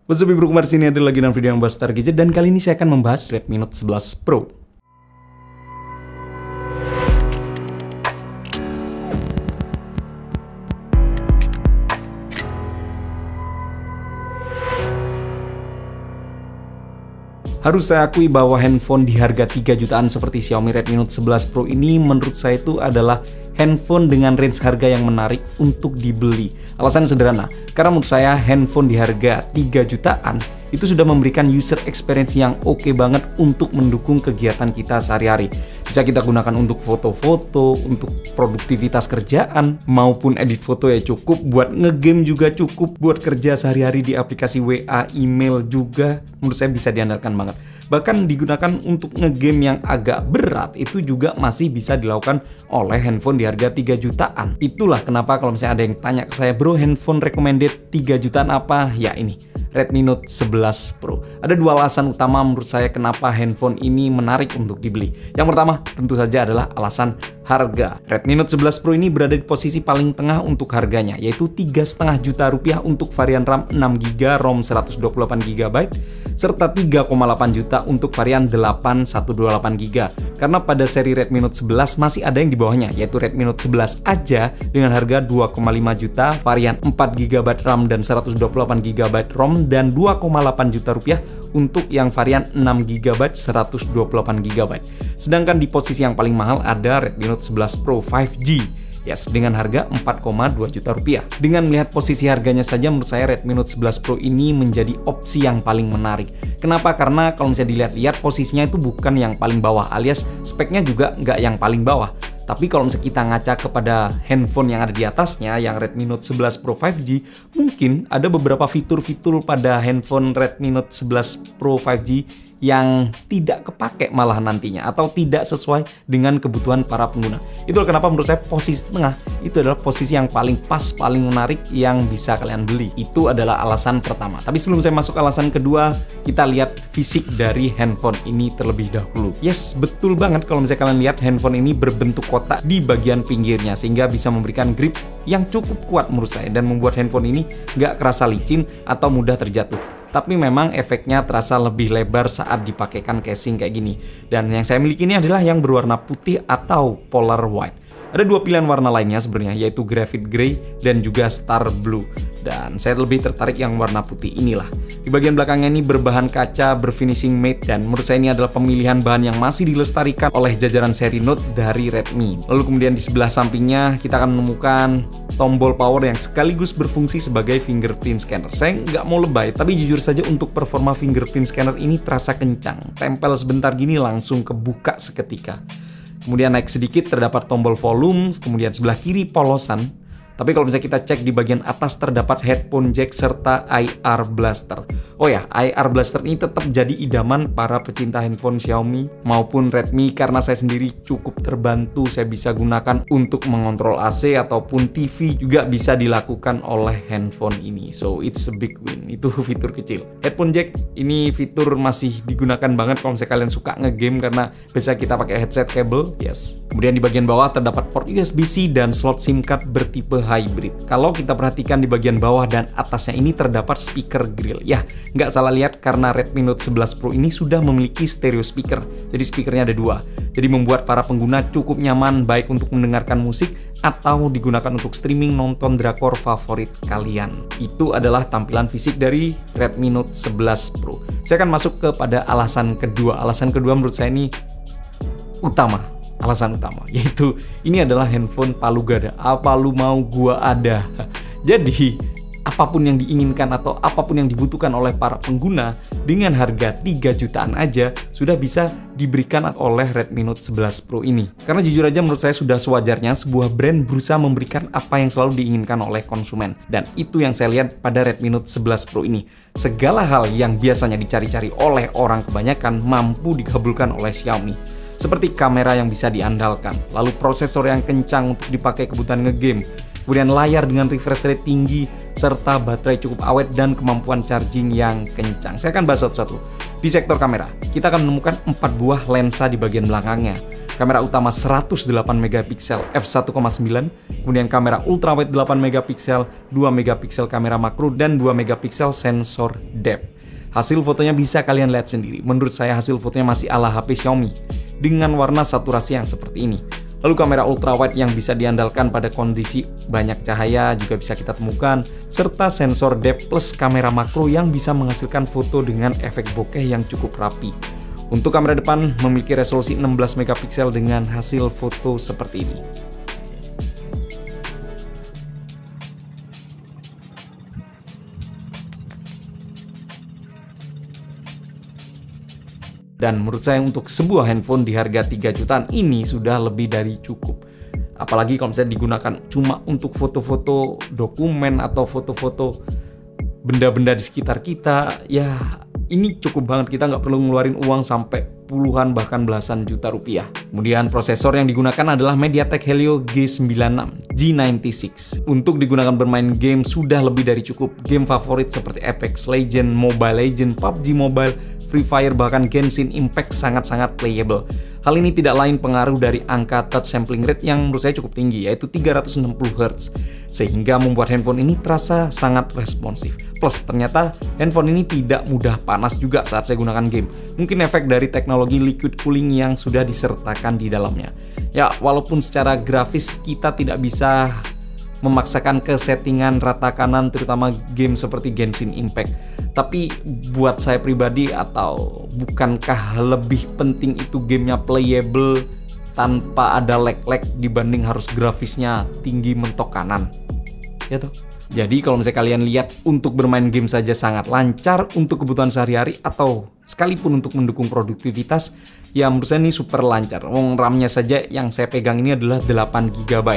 What's up bro, kemarin sini ada lagi dalam video yang bahas seputar gadget dan kali ini saya akan membahas Redmi Note 11 Pro. Harus saya akui bahwa handphone di harga 3 jutaan seperti Xiaomi Redmi Note 11 Pro ini menurut saya itu adalah handphone dengan range harga yang menarik untuk dibeli. Alasannya sederhana, karena menurut saya handphone di harga 3 jutaan itu sudah memberikan user experience yang oke banget untuk mendukung kegiatan kita sehari-hari. Bisa kita gunakan untuk foto-foto, untuk produktivitas kerjaan, maupun edit foto ya cukup, buat ngegame juga cukup, buat kerja sehari-hari di aplikasi WA, email juga, menurut saya bisa diandalkan banget. Bahkan digunakan untuk ngegame yang agak berat, itu juga masih bisa dilakukan oleh handphone di harga 3 jutaan. Itulah kenapa kalau misalnya ada yang tanya ke saya, bro handphone recommended 3 jutaan apa? Ya ini, Redmi Note 11 Pro. Ada dua alasan utama menurut saya kenapa handphone ini menarik untuk dibeli. Yang pertama, tentu saja adalah alasan harga. Redmi Note 11 Pro ini berada di posisi paling tengah untuk harganya, yaitu 3,5 juta rupiah untuk varian RAM 6GB, ROM 128GB, serta 3,8 juta untuk varian 8/128GB. Karena pada seri Redmi Note 11 masih ada yang di bawahnya, yaitu Redmi Note 11 aja dengan harga 2,5 juta, varian 4GB RAM dan 128GB ROM, dan 2,8 juta rupiah untuk yang varian 6GB 128GB. Sedangkan di posisi yang paling mahal ada Redmi Note 11 Pro 5G, yes, dengan harga 4,2 juta rupiah. Dengan melihat posisi harganya saja, menurut saya Redmi Note 11 Pro ini menjadi opsi yang paling menarik. Kenapa? Karena kalau misalnya dilihat-lihat posisinya itu bukan yang paling bawah, alias speknya juga nggak yang paling bawah. Tapi kalau misalnya kita ngaca kepada handphone yang ada di atasnya, yang Redmi Note 11 Pro 5G, mungkin ada beberapa fitur-fitur pada handphone Redmi Note 11 Pro 5G yang tidak kepake malah nantinya, atau tidak sesuai dengan kebutuhan para pengguna. Itulah kenapa menurut saya posisi tengah itu adalah posisi yang paling pas, paling menarik yang bisa kalian beli. Itu adalah alasan pertama. Tapi sebelum saya masuk alasan kedua, kita lihat fisik dari handphone ini terlebih dahulu. Yes, betul banget kalau misalnya kalian lihat handphone ini berbentuk kotak di bagian pinggirnya, sehingga bisa memberikan grip yang cukup kuat menurut saya dan membuat handphone ini nggak kerasa licin atau mudah terjatuh. Tapi memang efeknya terasa lebih lebar saat dipakaikan casing kayak gini. Dan yang saya miliki ini adalah yang berwarna putih atau polar white. Ada dua pilihan warna lainnya sebenarnya, yaitu graphite gray dan juga star blue. Dan saya lebih tertarik yang warna putih inilah. Di bagian belakangnya ini berbahan kaca berfinishing matte, dan menurut saya ini adalah pemilihan bahan yang masih dilestarikan oleh jajaran seri Note dari Redmi. Lalu kemudian di sebelah sampingnya kita akan menemukan tombol power yang sekaligus berfungsi sebagai fingerprint scanner. Saya nggak mau lebay, tapi jujur saja untuk performa fingerprint scanner ini terasa kencang. Tempel sebentar gini langsung kebuka seketika. Kemudian naik sedikit terdapat tombol volume, kemudian sebelah kiri polosan. Tapi kalau misalnya kita cek di bagian atas terdapat headphone jack serta IR blaster. Oh ya, IR blaster ini tetap jadi idaman para pecinta handphone Xiaomi maupun Redmi, karena saya sendiri cukup terbantu. Saya bisa gunakan untuk mengontrol AC ataupun TV juga bisa dilakukan oleh handphone ini. So it's a big win. Itu fitur kecil. Headphone jack ini fitur masih digunakan banget kalau misalnya kalian suka ngegame, karena biasa kita pakai headset kabel. Yes. Kemudian di bagian bawah terdapat port USB-C dan slot SIM card bertipe hybrid. Kalau kita perhatikan di bagian bawah dan atasnya ini terdapat speaker grill. Ya, nggak salah lihat karena Redmi Note 11 Pro ini sudah memiliki stereo speaker. Jadi speakernya ada dua. Jadi membuat para pengguna cukup nyaman baik untuk mendengarkan musik atau digunakan untuk streaming nonton drakor favorit kalian. Itu adalah tampilan fisik dari Redmi Note 11 Pro. Saya akan masuk kepada alasan kedua. Alasan kedua menurut saya ini utama. Alasan utama, yaitu ini adalah handphone palu gada. Apa lu mau gua ada. Jadi apapun yang diinginkan atau apapun yang dibutuhkan oleh para pengguna dengan harga 3 jutaan aja sudah bisa diberikan oleh Redmi Note 11 Pro ini. Karena jujur aja menurut saya sudah sewajarnya sebuah brand berusaha memberikan apa yang selalu diinginkan oleh konsumen. Dan itu yang saya lihat pada Redmi Note 11 Pro ini. Segala hal yang biasanya dicari-cari oleh orang kebanyakan mampu dikabulkan oleh Xiaomi. Seperti kamera yang bisa diandalkan, lalu prosesor yang kencang untuk dipakai kebutuhan ngegame, kemudian layar dengan refresh rate tinggi, serta baterai cukup awet dan kemampuan charging yang kencang. Saya akan bahas satu-satu. Di sektor kamera, kita akan menemukan 4 buah lensa di bagian belakangnya. Kamera utama 108 megapiksel f1.9, kemudian kamera ultrawide 8 megapiksel, 2 megapiksel kamera makro, dan 2 megapiksel sensor depth. Hasil fotonya bisa kalian lihat sendiri. Menurut saya hasil fotonya masih ala HP Xiaomi dengan warna saturasi yang seperti ini. Lalu kamera ultrawide yang bisa diandalkan pada kondisi banyak cahaya juga bisa kita temukan, serta sensor depth plus kamera makro yang bisa menghasilkan foto dengan efek bokeh yang cukup rapi. Untuk kamera depan memiliki resolusi 16 megapiksel dengan hasil foto seperti ini. Dan menurut saya untuk sebuah handphone di harga 3 jutaan ini sudah lebih dari cukup. Apalagi kalau misalnya digunakan cuma untuk foto-foto dokumen atau foto-foto benda-benda di sekitar kita, ya ini cukup banget. Kita nggak perlu ngeluarin uang sampai puluhan bahkan belasan juta rupiah. Kemudian prosesor yang digunakan adalah MediaTek Helio G96 G96. Untuk digunakan bermain game sudah lebih dari cukup. Game favorit seperti Apex Legends, Mobile Legends, PUBG Mobile, Free Fire, bahkan Genshin Impact sangat-sangat playable. Hal ini tidak lain pengaruh dari angka touch sampling rate yang menurut saya cukup tinggi, yaitu 360 Hz, sehingga membuat handphone ini terasa sangat responsif. Plus ternyata handphone ini tidak mudah panas juga saat saya gunakan game. Mungkin efek dari teknologi liquid cooling yang sudah disertakan di dalamnya. Ya, walaupun secara grafis kita tidak bisa memaksakan ke settingan rata kanan terutama game seperti Genshin Impact. Tapi buat saya pribadi, atau bukankah lebih penting itu gamenya playable tanpa ada lag-lag dibanding harus grafisnya tinggi mentok kanan? Ya toh? Jadi kalau misalnya kalian lihat untuk bermain game saja sangat lancar, untuk kebutuhan sehari-hari atau sekalipun untuk mendukung produktivitas, ya menurut saya ini super lancar. RAM-nya saja yang saya pegang ini adalah 8 GB.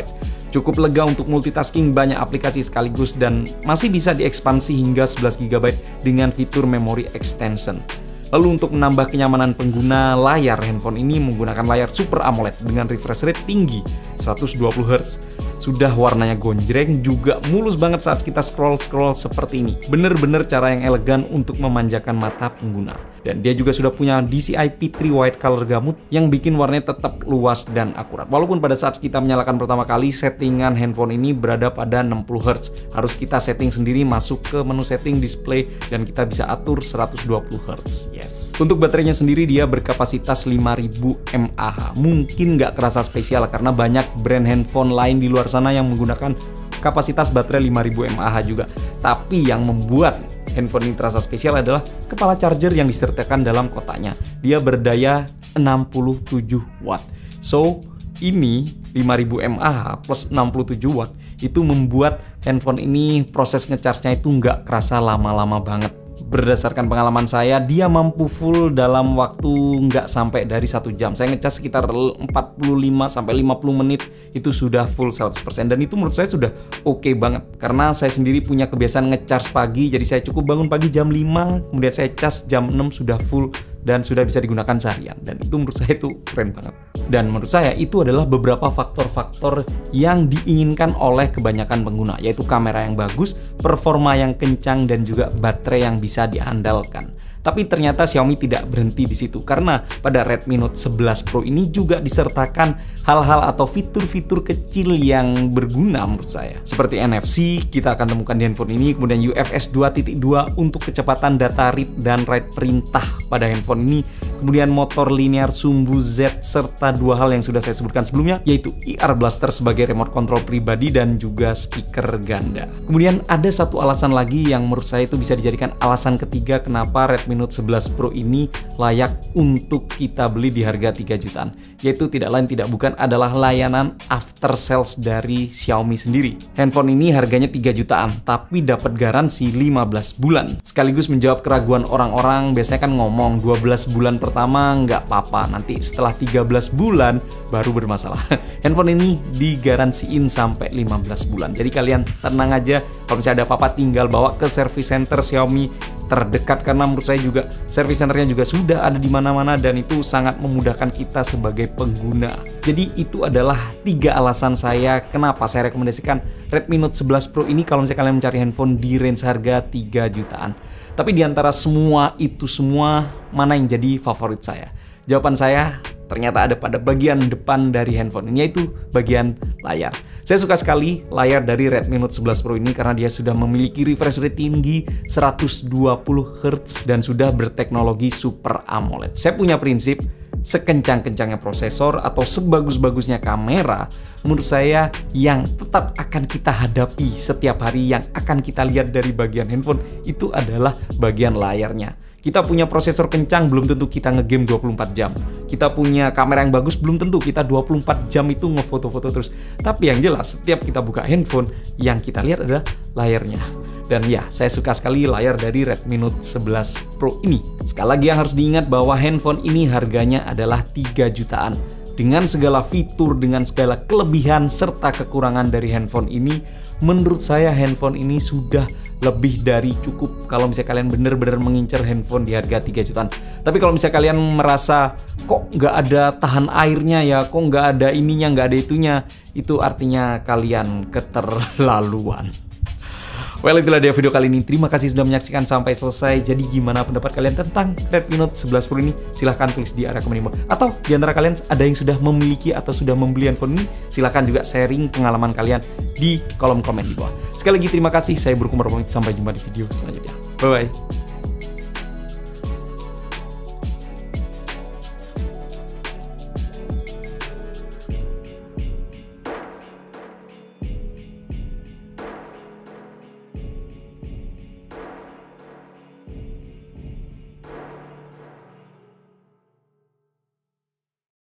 Cukup lega untuk multitasking banyak aplikasi sekaligus dan masih bisa diekspansi hingga 11 GB dengan fitur memory extension. Lalu untuk menambah kenyamanan pengguna, layar handphone ini menggunakan layar Super AMOLED dengan refresh rate tinggi 120 Hz. Sudah warnanya gonjreng, juga mulus banget saat kita scroll-scroll seperti ini. Bener-bener cara yang elegan untuk memanjakan mata pengguna. Dan dia juga sudah punya DCI P3 White Color Gamut yang bikin warnanya tetap luas dan akurat. Walaupun pada saat kita menyalakan pertama kali, settingan handphone ini berada pada 60 Hz. Harus kita setting sendiri, masuk ke menu setting display, dan kita bisa atur 120 Hz. Yes. Untuk baterainya sendiri dia berkapasitas 5000 mAh. Mungkin nggak terasa spesial karena banyak brand handphone lain di luar sana yang menggunakan kapasitas baterai 5000 mAh juga. Tapi yang membuat handphone ini terasa spesial adalah kepala charger yang disertakan dalam kotaknya. Dia berdaya 67 watt. So, ini 5000 mAh plus 67 watt itu membuat handphone ini proses ngecharge-nya itu nggak kerasa lama-lama banget. Berdasarkan pengalaman saya, dia mampu full dalam waktu nggak sampai dari 1 jam. Saya ngecas sekitar 45-50 menit itu sudah full 100%. Dan itu menurut saya sudah oke banget. Karena saya sendiri punya kebiasaan ngecas pagi, jadi saya cukup bangun pagi jam 5, kemudian saya cas jam 6 sudah full dan sudah bisa digunakan seharian. Dan itu menurut saya itu keren banget. Dan menurut saya itu adalah beberapa faktor-faktor yang diinginkan oleh kebanyakan pengguna, yaitu kamera yang bagus, performa yang kencang, dan juga baterai yang bisa diandalkan. Tapi ternyata Xiaomi tidak berhenti di situ, karena pada Redmi Note 11 Pro ini juga disertakan hal-hal atau fitur-fitur kecil yang berguna menurut saya. Seperti NFC, kita akan temukan di handphone ini, kemudian UFS 2.2 untuk kecepatan data read dan write perintah pada handphone ini, kemudian motor linear sumbu Z, serta dua hal yang sudah saya sebutkan sebelumnya, yaitu IR Blaster sebagai remote control pribadi dan juga speaker ganda. Kemudian ada satu alasan lagi yang menurut saya itu bisa dijadikan alasan ketiga kenapa Redmi Note 11 Pro ini layak untuk kita beli di harga 3 jutaan, yaitu tidak lain tidak bukan adalah layanan after sales dari Xiaomi sendiri. Handphone ini harganya 3 jutaan, tapi dapat garansi 15 bulan. Sekaligus menjawab keraguan orang-orang, biasanya kan ngomong 12 bulan pertama nggak apa-apa, nanti setelah 13 bulan baru bermasalah. Handphone ini digaransiin sampai 15 bulan. Jadi kalian tenang aja, kalau misalnya ada apa-apa tinggal bawa ke service center Xiaomi terdekat, karena menurut saya juga service centernya juga sudah ada di mana-mana dan itu sangat memudahkan kita sebagai pengguna. Jadi itu adalah 3 alasan saya kenapa saya rekomendasikan Redmi Note 11 Pro ini kalau misalnya kalian mencari handphone di range harga 3 jutaan. Tapi di antara semua itu semua, mana yang jadi favorit saya? Jawaban saya ternyata ada pada bagian depan dari handphone ini, yaitu bagian layar. Saya suka sekali layar dari Redmi Note 11 Pro ini karena dia sudah memiliki refresh rate tinggi 120 Hz dan sudah berteknologi Super AMOLED. Saya punya prinsip, sekencang-kencangnya prosesor atau sebagus-bagusnya kamera, menurut saya yang tetap akan kita hadapi setiap hari, yang akan kita lihat dari bagian handphone, itu adalah bagian layarnya. Kita punya prosesor kencang, belum tentu kita ngegame 24 jam. Kita punya kamera yang bagus, belum tentu kita 24 jam itu ngefoto-foto terus. Tapi yang jelas, setiap kita buka handphone, yang kita lihat adalah layarnya. Dan ya, saya suka sekali layar dari Redmi Note 11 Pro ini. Sekali lagi yang harus diingat bahwa handphone ini harganya adalah 3 jutaan. Dengan segala fitur, dengan segala kelebihan serta kekurangan dari handphone ini, menurut saya handphone ini sudah lebih dari cukup kalau misalnya kalian bener-bener mengincar handphone di harga 3 jutaan. Tapi kalau misalnya kalian merasa kok nggak ada tahan airnya ya, kok nggak ada ininya, nggak ada itunya, itu artinya kalian keterlaluan. Well, itulah dia video kali ini. Terima kasih sudah menyaksikan sampai selesai. Jadi gimana pendapat kalian tentang Redmi Note 11 Pro ini? Silahkan tulis di area komen di bawah. Atau di antara kalian ada yang sudah memiliki atau sudah membeli handphone ini? Silahkan juga sharing pengalaman kalian di kolom komen di bawah. Sekali lagi terima kasih. Saya Bro Kumar pamit. Sampai jumpa di video selanjutnya. Bye-bye.